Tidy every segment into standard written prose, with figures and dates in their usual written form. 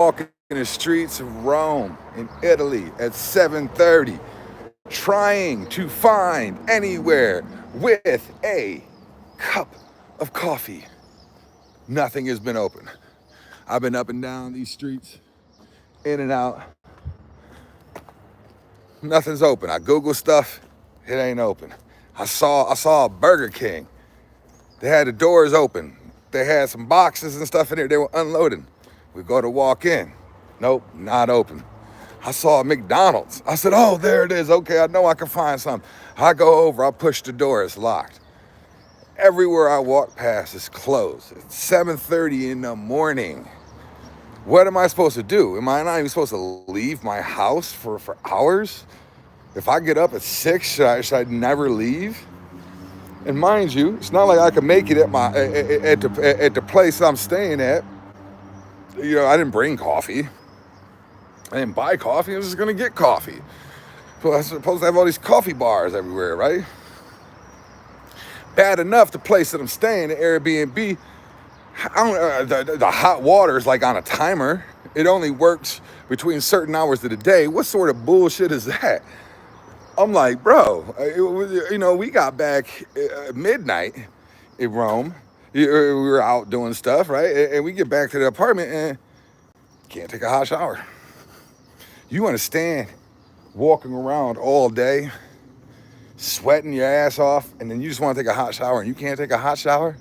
walking the streets of Rome in Italy at 7:30, trying to find anywhere with a cup of coffee. Nothing has been open. I've been up and down these streets, in and out. Nothing's open. I Google stuff, it ain't open. I saw a Burger King. They had the doors open. They had some boxes and stuff in there. They were unloading. We go to walk in. Nope, not open. I saw a McDonald's. I said, oh, there it is. Okay, I know I can find something. I go over, I push the door, it's locked. Everywhere I walk past is closed. It's 7:30 in the morning. What am I supposed to do? Am I not even supposed to leave my house for hours? If I get up at 6, should I never leave? And mind you, it's not like I can make it at the place I'm staying at. You know, I didn't bring coffee. I didn't buy coffee. I was just gonna get coffee. So I'm supposed to have all these coffee bars everywhere, right? Bad enough, the place that I'm staying, the Airbnb, the hot water is like on a timer. It only works between certain hours of the day. What sort of bullshit is that? I'm like, bro, we got back midnight in Rome. We were out doing stuff, right? And we get back to the apartment and can't take a hot shower. You understand walking around all day, sweating your ass off, and then you just want to take a hot shower and you can't take a hot shower?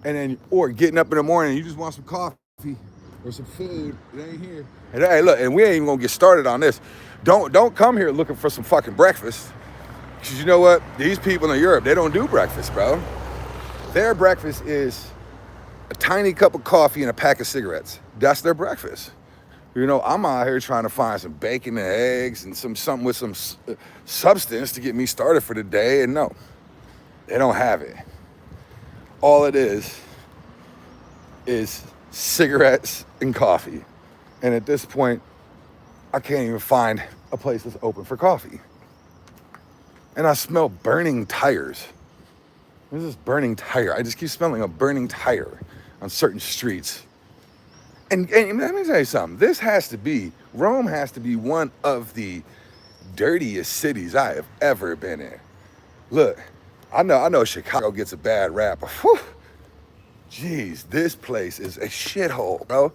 And then, or getting up in the morning and you just want some coffee or some food, it ain't here. And hey, look, and we ain't even gonna get started on this. Don't come here looking for some fucking breakfast. Because you know what? These people in Europe, they don't do breakfast, bro. Their breakfast is a tiny cup of coffee and a pack of cigarettes. That's their breakfast. You know, I'm out here trying to find some bacon and eggs and something with some substance to get me started for the day, and no, they don't have it. All it is cigarettes and coffee. And at this point, I can't even find a place that's open for coffee. And I smell burning tires. This is burning tire. I just keep smelling a burning tire on certain streets. And let me tell you something. Rome has to be one of the dirtiest cities I have ever been in. Look, I know Chicago gets a bad rap, but whew, geez, this place is a shithole, bro.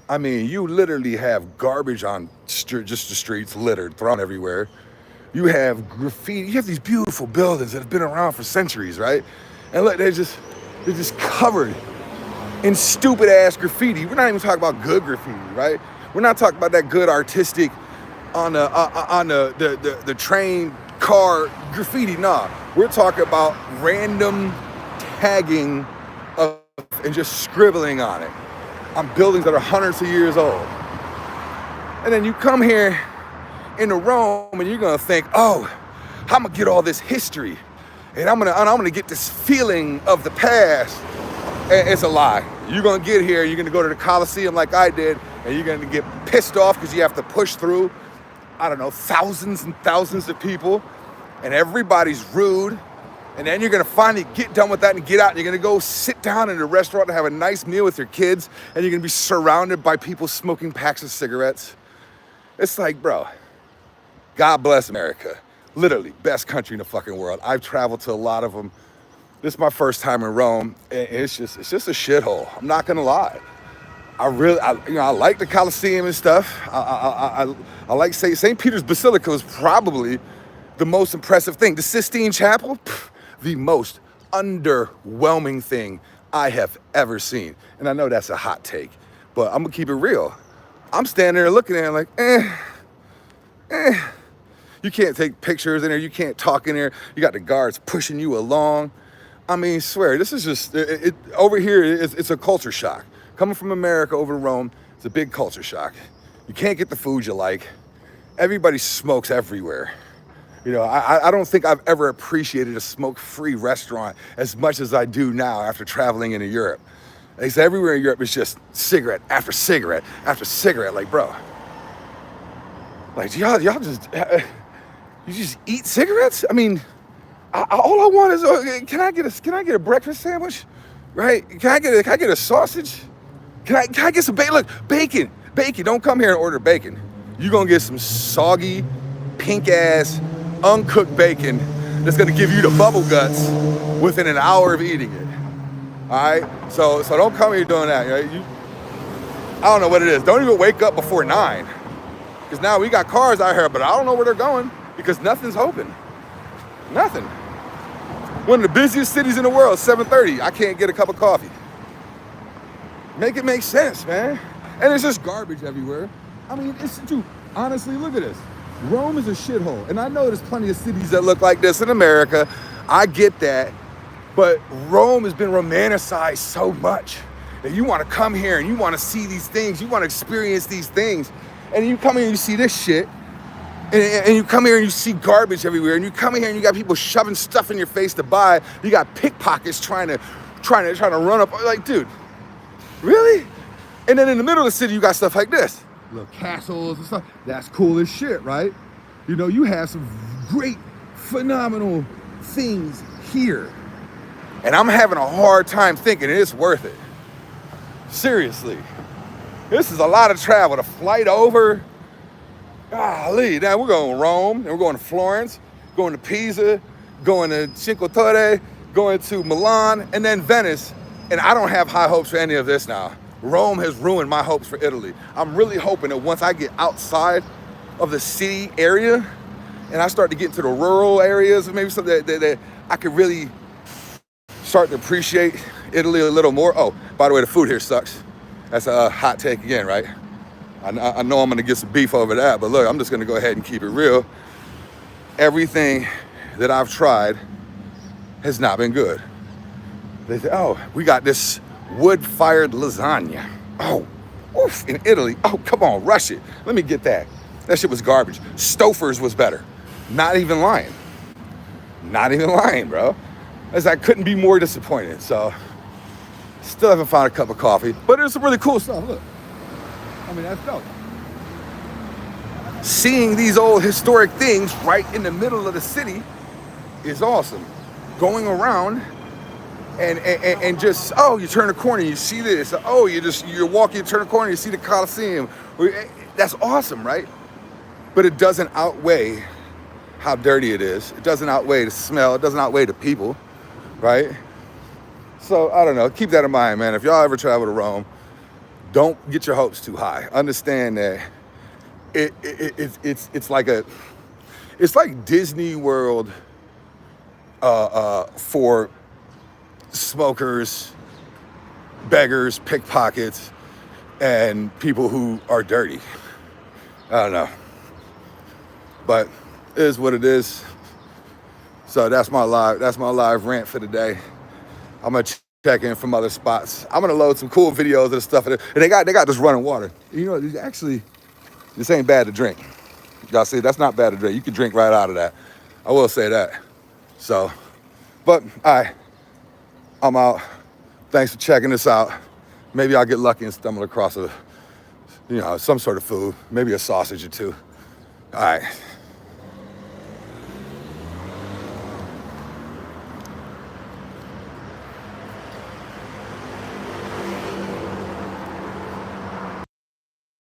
I mean, you literally have garbage on just the streets, littered, thrown everywhere. You have graffiti. You have these beautiful buildings that have been around for centuries, right? And look, they're just covered in stupid ass graffiti. We're not even talking about good graffiti, right? We're not talking about that good artistic on the train car graffiti. Nah, we're talking about random tagging of and just scribbling on it on buildings that are hundreds of years old. And then you come here into Rome and you're gonna think, oh, I'm gonna get all this history and I'm gonna get this feeling of the past. And it's a lie. You're gonna get here, you're gonna go to the Colosseum like I did, and you're gonna get pissed off because you have to push through, I don't know, thousands and thousands of people, and everybody's rude. And then you're gonna finally get done with that and get out, and you're gonna go sit down in a restaurant and have a nice meal with your kids, and you're gonna be surrounded by people smoking packs of cigarettes. It's like, bro, God bless America. Literally, best country in the fucking world. I've traveled to a lot of them. This is my first time in Rome, and it's just a shithole. I'm not gonna lie. I like the Colosseum and stuff. I like St. Peter's Basilica was probably the most impressive thing. The Sistine Chapel, the most underwhelming thing I have ever seen. And I know that's a hot take, but I'm gonna keep it real. I'm standing there looking at it like, You can't take pictures in there. You can't talk in there. You got the guards pushing you along. I mean, swear, this is just, over here, it's a culture shock. Coming from America over to Rome, it's a big culture shock. You can't get the food you like. Everybody smokes everywhere. You know, I don't think I've ever appreciated a smoke-free restaurant as much as I do now after traveling into Europe. They say everywhere in Europe is just cigarette after cigarette after cigarette. Like, bro, like, y'all just, you just eat cigarettes? I mean, all I want is, can I get a breakfast sandwich, right? Can I get a sausage? Can I get some bacon? Look, bacon. bacon. Don't come here and order bacon. You're gonna get some soggy, pink ass, uncooked bacon that's gonna give you the bubble guts within an hour of eating it. All right, so don't come here doing that. Right? I don't know what it is. Don't even wake up before 9, because now we got cars out here, but I don't know where they're going because nothing's open. Nothing. One of the busiest cities in the world, 7:30. I can't get a cup of coffee. Make it make sense, man. And it's just garbage everywhere. I mean, dude, honestly, look at this. Rome is a shithole. And I know there's plenty of cities that look like this in America. I get that. But Rome has been romanticized so much that you want to come here and you want to see these things. You want to experience these things. And you come here and you see this shit. And you come here and you see garbage everywhere. And you come here and you got people shoving stuff in your face to buy. You got pickpockets trying to run up. Like, dude, really? And then in the middle of the city, you got stuff like this. Little castles and stuff. That's cool as shit, right? You know, you have some great, phenomenal things here. And I'm having a hard time thinking it's worth it. Seriously. This is a lot of travel. The flight over. Golly, now we're going to Rome, and we're going to Florence, going to Pisa, going to Cinque Terre, going to Milan, and then Venice. And I don't have high hopes for any of this now. Rome has ruined my hopes for Italy. I'm really hoping that once I get outside of the city area and I start to get into the rural areas, maybe something that I could really start to appreciate Italy a little more. Oh, by the way, the food here sucks. That's a hot take again, right? I know I'm gonna get some beef over that, but look, I'm just gonna go ahead and keep it real. Everything that I've tried has not been good. They say, oh, we got this wood-fired lasagna. Oh, oof, in Italy. Oh, come on, rush it. Let me get that. That shit was garbage. Stouffer's was better. Not even lying. Not even lying, bro. As I couldn't be more disappointed. So, still haven't found a cup of coffee, but there's some really cool stuff. Look. I mean, that's dope. Seeing these old historic things right in the middle of the city is awesome. Going around and just, oh, you turn a corner, you see this. Oh, you're walking, you turn a corner, you see the Colosseum. That's awesome, right? But it doesn't outweigh how dirty it is. It doesn't outweigh the smell. It doesn't outweigh the people, right? So, I don't know. Keep that in mind, man. If y'all ever travel to Rome, don't get your hopes too high. Understand that it's like Disney World for smokers, beggars, pickpockets, and people who are dirty. I don't know. But it is what it is. So that's my live rant for today. I'm gonna check in from other spots. I'm gonna load some cool videos of the stuff. And they got this running water. You know, actually, this ain't bad to drink. Y'all see, that's not bad to drink. You can drink right out of that. I will say that. So, but I'm out. Thanks for checking this out. Maybe I'll get lucky and stumble across some sort of food, maybe a sausage or two. All right.